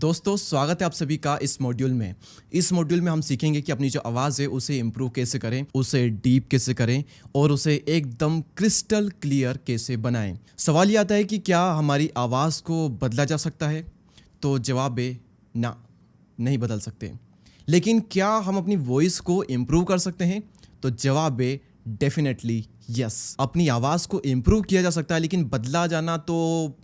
दोस्तों स्वागत है आप सभी का इस मॉड्यूल में। इस मॉड्यूल में हम सीखेंगे कि अपनी जो आवाज़ है उसे इम्प्रूव कैसे करें, उसे डीप कैसे करें और उसे एकदम क्रिस्टल क्लियर कैसे बनाएं। सवाल ये आता है कि क्या हमारी आवाज़ को बदला जा सकता है? तो जवाब है ना, नहीं बदल सकते। लेकिन क्या हम अपनी वॉइस को इम्प्रूव कर सकते हैं? तो जवाब है डेफिनेटली यस। अपनी आवाज़ को इम्प्रूव किया जा सकता है, लेकिन बदला जाना तो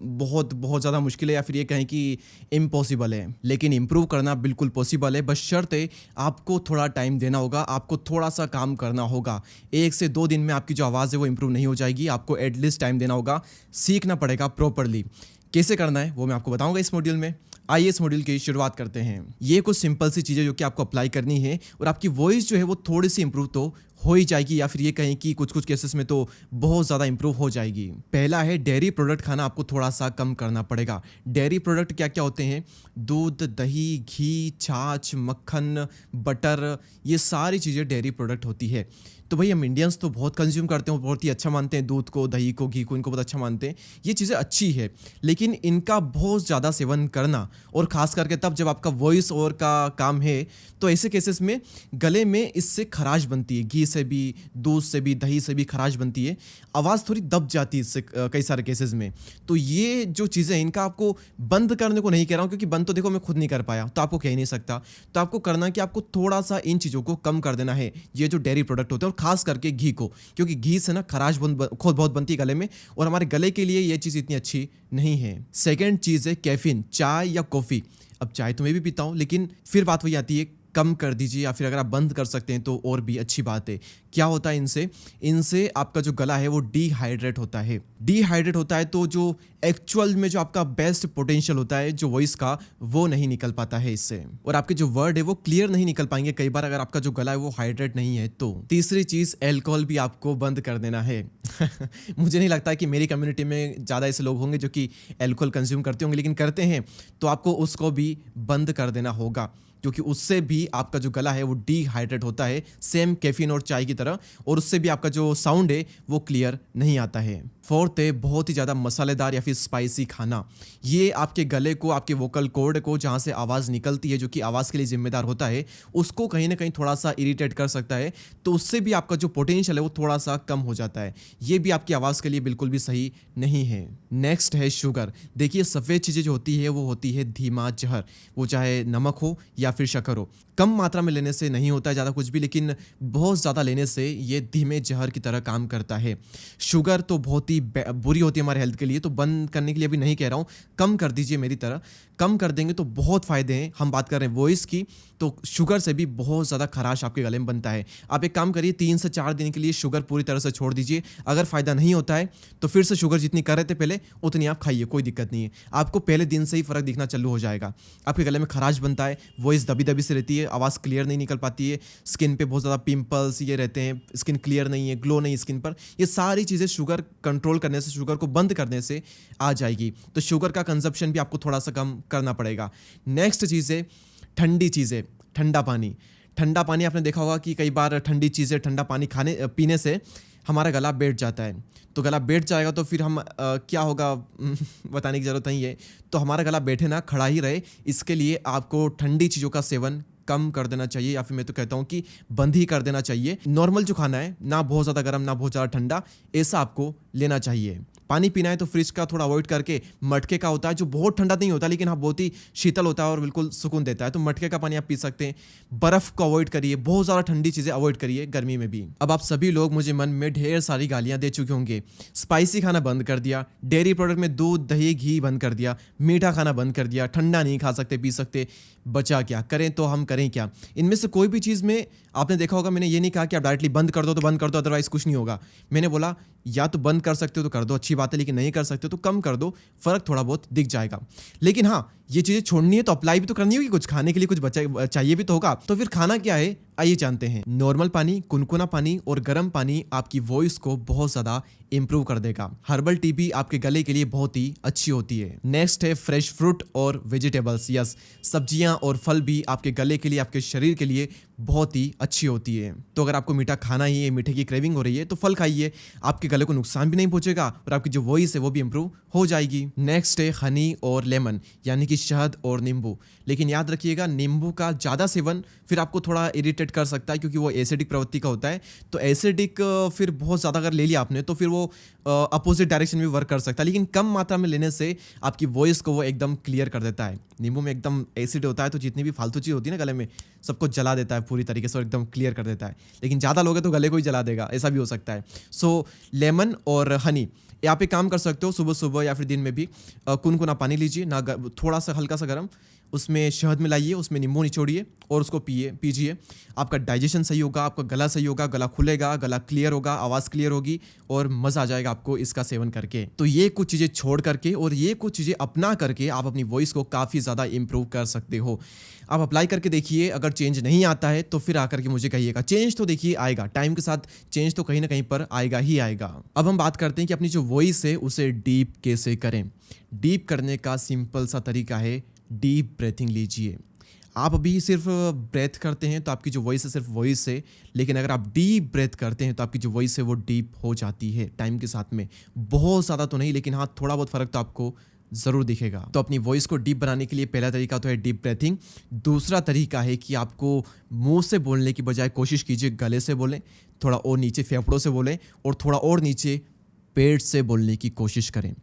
बहुत बहुत ज़्यादा मुश्किल है, या फिर ये कहें कि इम्पॉसिबल है। लेकिन इम्प्रूव करना बिल्कुल पॉसिबल है, बस शर्त है आपको थोड़ा टाइम देना होगा, आपको थोड़ा सा काम करना होगा। 1 से 2 दिन में आपकी जो आवाज़ है वो इम्प्रूव नहीं हो जाएगी, आपको एटलीस्ट टाइम देना होगा, सीखना पड़ेगा प्रॉपरली। कैसे करना है वो मैं आपको बताऊंगा इस मॉड्यूल में। आइए इस मॉड्यूल की शुरुआत करते हैं। ये कुछ सिंपल सी चीज़ें जो कि आपको अप्लाई करनी है और आपकी वॉइस जो है वो थोड़ी सी इंप्रूव तो हो ही जाएगी, या फिर ये कहें कि कुछ कुछ केसेस में तो बहुत ज़्यादा इंप्रूव हो जाएगी। पहला है डेयरी प्रोडक्ट खाना आपको थोड़ा सा कम करना पड़ेगा। डेयरी प्रोडक्ट क्या क्या होते हैं? दूध, दही, घी, छाछ, मक्खन, बटर, ये सारी चीज़ें डेयरी प्रोडक्ट होती है। तो भाई हम इंडियंस तो बहुत कंज्यूम करते हैं, बहुत ही अच्छा मानते हैं दूध को, दही को, घी को, इनको बहुत अच्छा मानते हैं। ये चीज़ें अच्छी है, लेकिन इनका बहुत ज़्यादा सेवन करना, और ख़ास करके तब जब आपका वॉइस ओवर का काम है, तो ऐसे केसेस में गले में इससे खराश बनती है। घी से भी, दूध से भी, दही से भी खराश बनती है, आवाज़ थोड़ी दब जाती है इससे कई सारे केसेस में। तो ये जो चीज़ें हैं इनका आपको बंद करने को नहीं कह रहा हूँ, क्योंकि बंद तो देखो मैं खुद नहीं कर पाया, तो आपको कह ही नहीं सकता। तो आपको करना कि आपको थोड़ा सा इन चीज़ों को कम कर देना है, ये जो डेयरी प्रोडक्ट होते हैं, और खास करके घी को, क्योंकि घी से ना खराश खुद बहुत बनती है गले में, और हमारे गले के लिए ये चीज़ इतनी अच्छी नहीं है। सेकेंड चीज़ है कैफीन, चाय या कॉफ़ी। अब चाय तो मैं भी पीता हूँ, लेकिन फिर बात वही आती है, कम कर दीजिए, या फिर अगर आप बंद कर सकते हैं तो और भी अच्छी बात है। क्या होता है इनसे आपका जो गला है वो डिहाइड्रेट होता है। डिहाइड्रेट होता है तो जो एक्चुअल में जो आपका बेस्ट पोटेंशियल होता है जो वॉइस का, वो नहीं निकल पाता है इससे, और आपके जो वर्ड है वो क्लियर नहीं निकल पाएंगे कई बार, अगर आपका जो गला है वो हाइड्रेट नहीं है तो। तीसरी चीज़, एल्कोहल भी आपको बंद कर देना है। मुझे नहीं लगता कि मेरी कम्युनिटी में ज़्यादा ऐसे लोग होंगे जो कि एल्कोहल कंज्यूम करते होंगे, लेकिन करते हैं तो आपको उसको भी बंद कर देना होगा, क्योंकि उससे भी आपका जो गला है वो डिहाइड्रेट होता है, सेम कैफीन और चाय की तरह, और उससे भी आपका जो साउंड है वो क्लियर नहीं आता है। फोर्थ है बहुत ही ज़्यादा मसालेदार या फिर स्पाइसी खाना। ये आपके गले को, आपके वोकल कॉर्ड को, जहाँ से आवाज़ निकलती है, जो कि आवाज़ के लिए जिम्मेदार होता है, उसको कहीं ना कहीं थोड़ा सा इरिटेट कर सकता है, तो उससे भी आपका जो पोटेंशियल है वो थोड़ा सा कम हो जाता है। ये भी आपकी आवाज़ के लिए बिल्कुल भी सही नहीं है। नेक्स्ट है शुगर। देखिए सफ़ेद चीज़ें जो होती है वो होती है धीमा जहर, वो चाहे नमक हो या फिर शक्कर हो। कम मात्रा में लेने से नहीं होता है ज़्यादा कुछ भी, लेकिन बहुत ज़्यादा लेने से ये धीमे जहर की तरह काम करता है। शुगर तो बहुत ही बुरी होती है हमारे हेल्थ के लिए, तो बंद करने के लिए अभी नहीं कह रहा हूँ, कम कर दीजिए मेरी तरह। कम कर देंगे तो बहुत फ़ायदे हैं। हम बात कर रहे हैं वॉइस की, तो शुगर से भी बहुत ज़्यादा खराश आपके गले में बनता है। आप एक काम करिए, 3 से 4 दिन के लिए शुगर पूरी तरह से छोड़ दीजिए। अगर फ़ायदा नहीं होता है तो फिर से शुगर जितनी कर रहे थे पहले उतनी आप खाइए, कोई दिक्कत नहीं है। आपको पहले दिन से ही फ़र्क दिखना चालू हो जाएगा। आपके गले में खराश बनता है, वॉइस दबी दबी से रहती है, आवाज़ क्लियर नहीं निकल पाती है, स्किन पे बहुत ज़्यादा पिंपल्स ये रहते हैं, स्किन क्लियर नहीं है, ग्लो नहीं स्किन पर। ये सारी चीज़ें शुगर कंट्रोल करने से, शुगर को बंद करने से आ जाएगी। तो शुगर का कंजप्शन भी आपको थोड़ा सा कम करना पड़ेगा। नेक्स्ट चीज़ है ठंडी चीज़ें, ठंडा पानी। ठंडा पानी आपने देखा होगा कि कई बार ठंडी चीज़ें, ठंडा पानी पीने से हमारा गला बैठ जाता है। तो गला बैठ जाएगा तो फिर हम क्या होगा बताने की ज़रूरत नहीं है। तो हमारा गला बैठे ना, खड़ा ही रहे, इसके लिए आपको ठंडी चीज़ों का सेवन कम कर देना चाहिए, या फिर मैं तो कहता हूँ कि बंद ही कर देना चाहिए। नॉर्मल जो खाना है, ना बहुत ज़्यादा गर्म ना बहुत ज़्यादा ठंडा, ऐसा आपको लेना चाहिए। पानी पीना है तो फ्रिज का थोड़ा अवॉइड करके मटके का होता है, जो बहुत ठंडा नहीं होता लेकिन हाँ बहुत ही शीतल होता है और बिल्कुल सुकून देता है, तो मटके का पानी आप पी सकते हैं। बर्फ़ को अवॉइड करिए, बहुत ज़्यादा ठंडी चीज़ें अवॉइड करिए गर्मी में भी। अब आप सभी लोग मुझे मन में ढेर सारी गालियाँ दे चुके होंगे। स्पाइसी खाना बंद कर दिया, डेयरी प्रोडक्ट में दूध, दही, घी बंद कर दिया, मीठा खाना बंद कर दिया, ठंडा नहीं खा सकते, पी सकते, बचा क्या? करें तो हम करें क्या? इनमें से कोई भी चीज़ में आपने देखा होगा, मैंने ये नहीं कहा कि आप डायरेक्टली बंद कर दो तो बंद कर दो, अदरवाइज कुछ नहीं होगा। मैंने बोला या तो बंद कर सकते हो तो कर दो, अच्छी बात है, लेकिन नहीं कर सकते तो कम कर दो, फ़र्क थोड़ा बहुत दिख जाएगा। लेकिन हाँ, ये चीज़ें छोड़नी है तो अप्लाई भी तो करनी होगी, कुछ खाने के लिए कुछ बचा चाहिए भी तो होगा। तो फिर खाना क्या है? आइए जानते हैं। नॉर्मल पानी, कुनकुना पानी और गर्म पानी आपकी वॉइस को बहुत ज्यादा इंप्रूव कर देगा। हर्बल टी भी आपके गले के लिए बहुत ही अच्छी होती है। नेक्स्ट है फ्रेश फ्रूट और वेजिटेबल्स। यस, सब्जियां और फल भी आपके गले के लिए, आपके शरीर के लिए बहुत ही अच्छी होती है। तो अगर आपको मीठा खाना ही है, मीठे की क्रेविंग हो रही है, तो फल खाइए, आपके गले को नुकसान भी नहीं पहुंचेगा और आपकी जो वॉइस है वो भी इंप्रूव हो जाएगी। नेक्स्ट है हनी और लेमन, यानी कि शहद और नींबू। लेकिन याद रखिएगा, नींबू का ज़्यादा सेवन फिर आपको थोड़ा इरिटेट कर सकता है, क्योंकि वो एसिडिक प्रवृत्ति का होता है। तो एसिडिक फिर बहुत ज़्यादा अगर ले लिया आपने तो फिर वो अपोजिट डायरेक्शन में वर्क कर सकता है। लेकिन कम मात्रा में लेने से आपकी वॉइस को वो एकदम क्लियर कर देता है। नींबू में एकदम एसिड होता है, तो जितनी भी फालतू चीज़ होती है ना गले में, सबको जला देता है पूरी तरीके से और एकदम क्लियर कर देता है। लेकिन ज़्यादा लोगे तो गले को ही जला देगा, ऐसा भी हो सकता है। सो लेमन और हनी, यहाँ पे काम कर सकते हो। सुबह सुबह या फिर दिन में भी कुनकुना पानी लीजिए, ना थोड़ा सा हल्का सा गर्म, उसमें शहद मिलाइए, उसमें नींबू निचोड़िए और उसको पीजिए। आपका डाइजेशन सही होगा, आपका गला सही होगा, गला खुलेगा, गला क्लियर होगा, आवाज़ क्लियर होगी और मज़ा आ जाएगा आपको इसका सेवन करके। तो ये कुछ चीज़ें छोड़ करके और ये कुछ चीज़ें अपना करके आप अपनी वॉइस को काफ़ी ज़्यादा इंप्रूव कर सकते हो। आप अप्लाई करके देखिए, अगर चेंज नहीं आता है तो फिर आकर के मुझे कहिएगा। चेंज तो देखिए आएगा, टाइम के साथ चेंज तो कहीं ना कहीं पर आएगा ही आएगा। अब हम बात करते हैं कि अपनी जो वॉइस है उसे डीप कैसे करें। डीप करने का सिंपल सा तरीका है, डीप ब्रेथिंग लीजिए। आप अभी सिर्फ ब्रेथ करते हैं तो आपकी जो वॉइस है सिर्फ वॉइस है, लेकिन अगर आप डीप ब्रेथ करते हैं तो आपकी जो वॉइस है वो डीप हो जाती है टाइम के साथ में। बहुत ज़्यादा तो नहीं, लेकिन हाँ थोड़ा बहुत फ़र्क तो आपको ज़रूर दिखेगा। तो अपनी वॉइस को डीप बनाने के लिए पहला तरीका तो है डीप ब्रेथिंग। दूसरा तरीका है कि आपको मुंह से बोलने की बजाय कोशिश कीजिए गले से बोलें, थोड़ा और नीचे फेफड़ों से बोलें और थोड़ा और नीचे पेट से बोलने की कोशिश करें।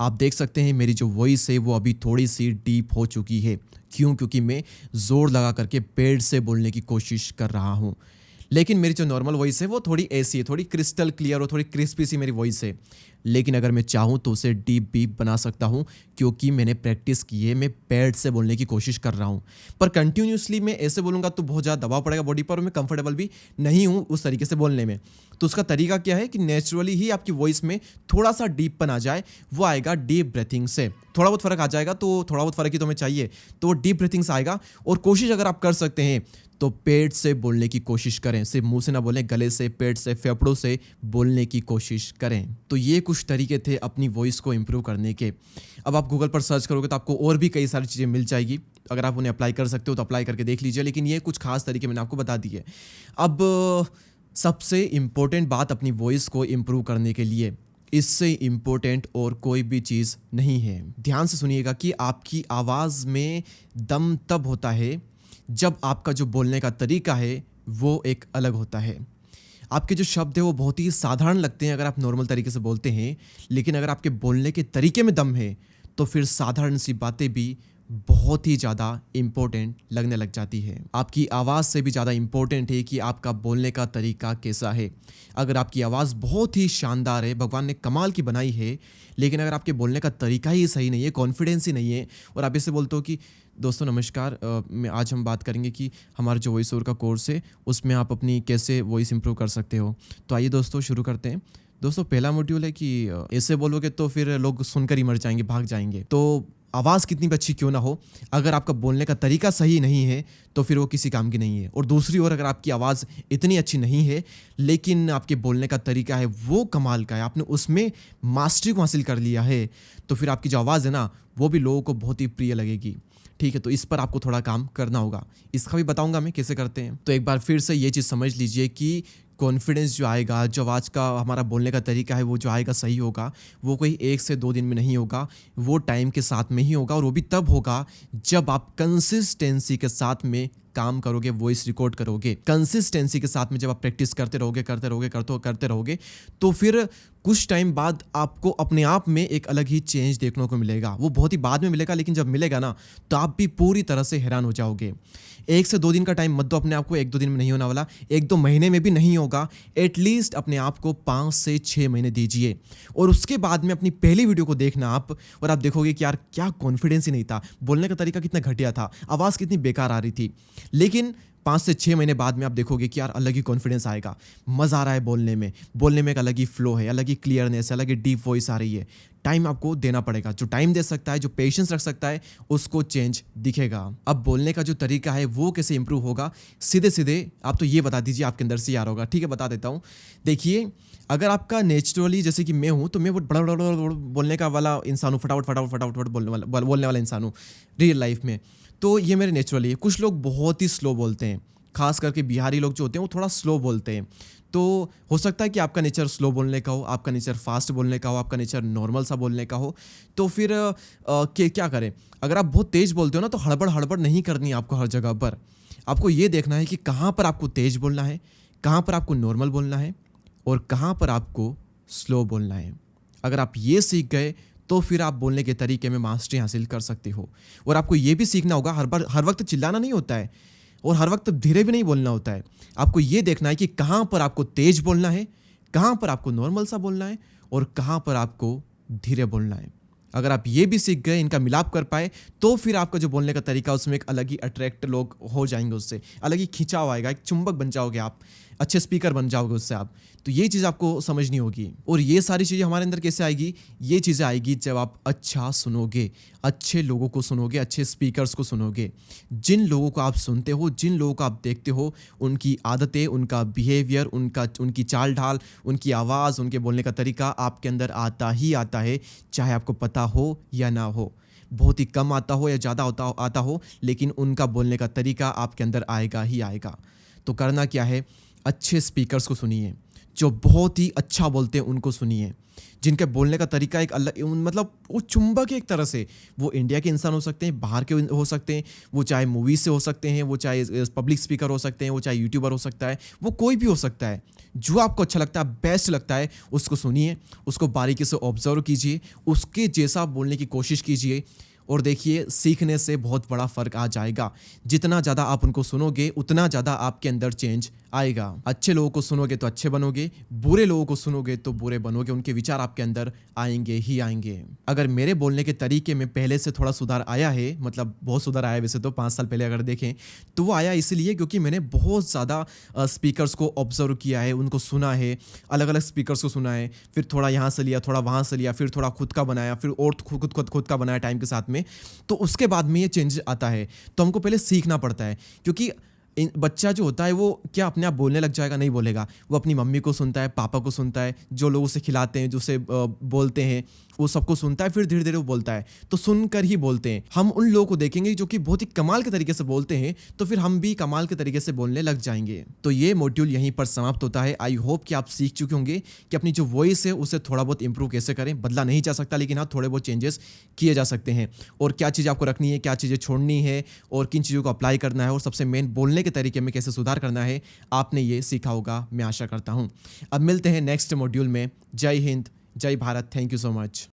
आप देख सकते हैं मेरी जो वॉइस है वो अभी थोड़ी सी डीप हो चुकी है। क्यों? क्योंकि मैं ज़ोर लगा करके पेट से बोलने की कोशिश कर रहा हूँ। लेकिन मेरी जो नॉर्मल वॉइस है वो थोड़ी ऐसी है, थोड़ी क्रिस्टल क्लियर और थोड़ी क्रिस्पी सी मेरी वॉइस है। लेकिन अगर मैं चाहूँ तो उसे डीप भी बना सकता हूँ, क्योंकि मैंने प्रैक्टिस की है, मैं पेट से बोलने की कोशिश कर रहा हूँ। पर कंटिन्यूसली मैं ऐसे बोलूँगा तो बहुत ज़्यादा दबाव पड़ेगा बॉडी पर और मैं कंफर्टेबल भी नहीं हूँ उस तरीके से बोलने में। तो उसका तरीका क्या है कि नेचुरली ही आपकी वॉइस में थोड़ा सा डीपपन आ जाए, वो आएगा डीप ब्रीथिंग से। थोड़ा बहुत फ़र्क आ जाएगा, तो थोड़ा बहुत फ़र्क ही तो हमें चाहिए, तो वो डीप ब्रीथिंग से आएगा। और कोशिश अगर आप कर सकते हैं तो पेट से बोलने की कोशिश करें, सिर्फ मुंह से ना बोलें, गले से, पेट से, फेफड़ों से बोलने की कोशिश करें। तो ये कुछ तरीके थे अपनी वॉइस को इंप्रूव करने के। अब आप गूगल पर सर्च करोगे तो आपको और भी कई सारी चीज़ें मिल जाएगी। अगर आप उन्हें अप्लाई कर सकते हो तो अप्लाई करके देख लीजिए, लेकिन ये कुछ खास तरीके मैंने आपको बता दिए। अब सबसे इम्पोर्टेंट बात अपनी वॉइस को इंप्रूव करने के लिए, इससे इम्पोर्टेंट और कोई भी चीज़ नहीं है। ध्यान से सुनिएगा कि आपकी आवाज़ में दम तब होता है जब आपका जो बोलने का तरीका है वो एक अलग होता है। आपके जो शब्द है वो बहुत ही साधारण लगते हैं अगर आप नॉर्मल तरीके से बोलते हैं, लेकिन अगर आपके बोलने के तरीके में दम है तो फिर साधारण सी बातें भी बहुत ही ज़्यादा इम्पोर्टेंट लगने लग जाती है। आपकी आवाज़ से भी ज़्यादा इम्पोर्टेंट है कि आपका बोलने का तरीका कैसा है। अगर आपकी आवाज़ बहुत ही शानदार है, भगवान ने कमाल की बनाई है, लेकिन अगर आपके बोलने का तरीका ही सही नहीं है, कॉन्फिडेंस ही नहीं है, और आप इससे बोलते हो कि दोस्तों नमस्कार, आज हम बात करेंगे कि हमारा जो वॉइस ओवर का कोर्स है उसमें आप अपनी कैसे वॉइस इंप्रूव कर सकते हो। तो आइए दोस्तों शुरू करते हैं। दोस्तों पहला मॉड्यूल है कि ऐसे बोलोगे तो फिर लोग सुनकर ही मर जाएंगे, भाग जाएंगे। तो आवाज़ कितनी भी अच्छी क्यों ना हो, अगर आपका बोलने का तरीका सही नहीं है तो फिर वो किसी काम की नहीं है। और दूसरी ओर अगर आपकी आवाज़ इतनी अच्छी नहीं है लेकिन आपके बोलने का तरीका है वो कमाल का है, आपने उसमें मास्टरी को हासिल कर लिया है, तो फिर आपकी जो आवाज़ है ना वो भी लोगों को बहुत ही प्रिय लगेगी। ठीक है, तो इस पर आपको थोड़ा काम करना होगा, इसका भी बताऊंगा मैं कैसे करते हैं। तो एक बार फिर से ये चीज़ समझ लीजिए कि कॉन्फिडेंस जो आएगा, जो आवाज़ का हमारा बोलने का तरीका है वो जो आएगा सही होगा, वो कोई 1 से 2 दिन में नहीं होगा, वो टाइम के साथ में ही होगा। और वो भी तब होगा जब आप कंसिस्टेंसी के साथ में काम करोगे, वॉइस रिकॉर्ड करोगे। कंसिस्टेंसी के साथ में जब आप प्रैक्टिस करते रहोगे तो फिर कुछ टाइम बाद आपको अपने आप में एक अलग ही चेंज देखने को मिलेगा। वो बहुत ही बाद में मिलेगा, लेकिन जब मिलेगा ना तो आप भी पूरी तरह से हैरान हो जाओगे। 1 से 2 दिन का टाइम मत दो अपने आप को, 1-2 दिन में नहीं होने वाला, 1-2 महीने में भी नहीं होगा। एटलीस्ट अपने आप को 5 से 6 महीने दीजिए और उसके बाद में अपनी पहली वीडियो को देखना आप, और आप देखोगे कि यार क्या कॉन्फिडेंस ही नहीं था, बोलने का तरीका कितना घटिया था, आवाज़ कितनी बेकार आ रही थी। लेकिन 5 से 6 महीने बाद में आप देखोगे कि यार अलग ही कॉन्फिडेंस आएगा, मज़ा आ रहा है बोलने में एक अलग ही फ्लो है, अलग ही क्लियरनेस है, अलग ही डीप वॉइस आ रही है। टाइम आपको देना पड़ेगा। जो टाइम दे सकता है, जो पेशेंस रख सकता है, उसको चेंज दिखेगा। अब बोलने का जो तरीका है वो कैसे इंप्रूव होगा, सीधे सीधे आप तो ये बता दीजिए आपके अंदर से यार होगा। ठीक है, बता देता हूँ। देखिए, अगर आपका नेचुरली जैसे कि मैं हूँ, तो मैं बहुत बड़ा बड़ा बड़ा बड़ा बोलने का वाला इंसान हूँ, फटाफट फटाफट फटाफट बोलने वाला इंसान हूँ रियल लाइफ में। तो ये मेरे नेचुरली है। कुछ लोग बहुत ही स्लो बोलते हैं, खास करके बिहारी लोग जो होते हैं वो थोड़ा स्लो बोलते हैं। तो हो सकता है कि आपका नेचर स्लो बोलने का हो, आपका नेचर फास्ट बोलने का हो, आपका नेचर नॉर्मल सा बोलने का हो। तो फिर क्या करें, अगर आप बहुत तेज़ बोलते हो ना, तो हड़बड़ हड़बड़ नहीं करनी है आपको हर जगह पर। आपको ये देखना है कि कहाँ पर आपको तेज़ बोलना है, कहाँ पर आपको नॉर्मल बोलना है और कहाँ पर आपको स्लो बोलना है। अगर आप ये सीख गए तो फिर आप बोलने के तरीके में मास्टरी हासिल कर सकते हो। और आपको ये भी सीखना होगा, हर वक्त चिल्लाना नहीं होता है और हर वक्त धीरे भी नहीं बोलना होता है। आपको ये देखना है कि कहाँ पर आपको तेज बोलना है, कहाँ पर आपको नॉर्मल सा बोलना है और कहाँ पर आपको धीरे बोलना है। अगर आप ये भी सीख गए, इनका मिलाप कर पाए, तो फिर आपका जो बोलने का तरीका उसमें एक अलग ही अट्रैक्ट लोग हो जाएंगे, उससे अलग ही खिंचाव आएगा, एक चुंबक बन जाओगे आप, अच्छे स्पीकर बन जाओगे उससे आप। तो ये चीज़ आपको समझनी होगी। और ये सारी चीज़ें हमारे अंदर कैसे आएगी, ये चीज़ें आएगी जब आप अच्छा सुनोगे, अच्छे लोगों को सुनोगे, अच्छे स्पीकर्स को सुनोगे। जिन लोगों को आप सुनते हो, जिन लोगों को आप देखते हो, उनकी आदतें, उनका बिहेवियर, उनकी चाल ढाल, उनकी आवाज़, उनके बोलने का तरीका आपके अंदर आता ही आता है, चाहे आपको पता हो या ना हो। बहुत ही कम आता हो या ज़्यादा आता हो, लेकिन उनका बोलने का तरीका आपके अंदर आएगा ही आएगा। तो करना क्या है, अच्छे स्पीकर्स को सुनिए, जो बहुत ही अच्छा बोलते हैं उनको सुनिए, जिनके बोलने का तरीका एक अलग, मतलब वो चुंबक है एक तरह से। वो इंडिया के इंसान हो सकते हैं, बाहर के हो सकते हैं, वो चाहे मूवी से हो सकते हैं, वो चाहे पब्लिक स्पीकर हो सकते हैं, वो चाहे यूट्यूबर हो सकता है, वो कोई भी हो सकता है। जो आपको अच्छा लगता है, बेस्ट लगता है, उसको सुनिए, उसको बारीकी से ऑब्जर्व कीजिए, उसके जैसा बोलने की कोशिश कीजिए और देखिए सीखने से बहुत बड़ा फ़र्क आ जाएगा। जितना ज़्यादा आप उनको सुनोगे, उतना ज़्यादा आपके अंदर चेंज आएगा। अच्छे लोगों को सुनोगे तो अच्छे बनोगे, बुरे लोगों को सुनोगे तो बुरे बनोगे, उनके विचार आपके अंदर आएंगे ही आएंगे। अगर मेरे बोलने के तरीके में पहले से थोड़ा सुधार आया है, मतलब बहुत सुधार आया है वैसे तो 5 साल पहले अगर देखें, तो वो आया इसलिए क्योंकि मैंने बहुत ज़्यादा स्पीकर्स को ऑब्जर्व किया है, उनको सुना है, अलग अलग स्पीकर्स को सुना है, फिर थोड़ा यहाँ से लिया, थोड़ा वहाँ से लिया, फिर थोड़ा खुद का बनाया, फिर और खुद का बनाया टाइम के साथ में। तो उसके बाद में ये चेंज आता है। तो हमको पहले सीखना पड़ता है, क्योंकि बच्चा जो होता है वो क्या अपने आप बोलने लग जाएगा, नहीं बोलेगा। वो अपनी मम्मी को सुनता है, पापा को सुनता है, जो लोग उसे खिलाते हैं, जो उसे बोलते हैं, वो सबको सुनता है, फिर धीरे धीरे वो बोलता है। तो सुनकर ही बोलते हैं। हम उन लोगों को देखेंगे जो कि बहुत ही कमाल के तरीके से बोलते हैं, तो फिर हम भी कमाल के तरीके से बोलने लग जाएंगे। तो ये मॉड्यूल यहीं पर समाप्त होता है। आई होप कि आप सीख चुके होंगे कि अपनी जो वॉइस है उसे थोड़ा बहुत इंप्रूव कैसे करें। बदला नहीं जा सकता, लेकिन हाँ थोड़े बहुत चेंजेस किए जा सकते हैं। और क्या चीज़ आपको रखनी है, क्या चीज़ें छोड़नी है और किन चीज़ों को अप्लाई करना है, और सबसे मेन बोलने के तरीके में कैसे सुधार करना है, आपने ये सीखा होगा, मैं आशा करता हूँ। अब मिलते हैं नेक्स्ट मॉड्यूल में। जय हिंद, जय Bharat. Thank you so much.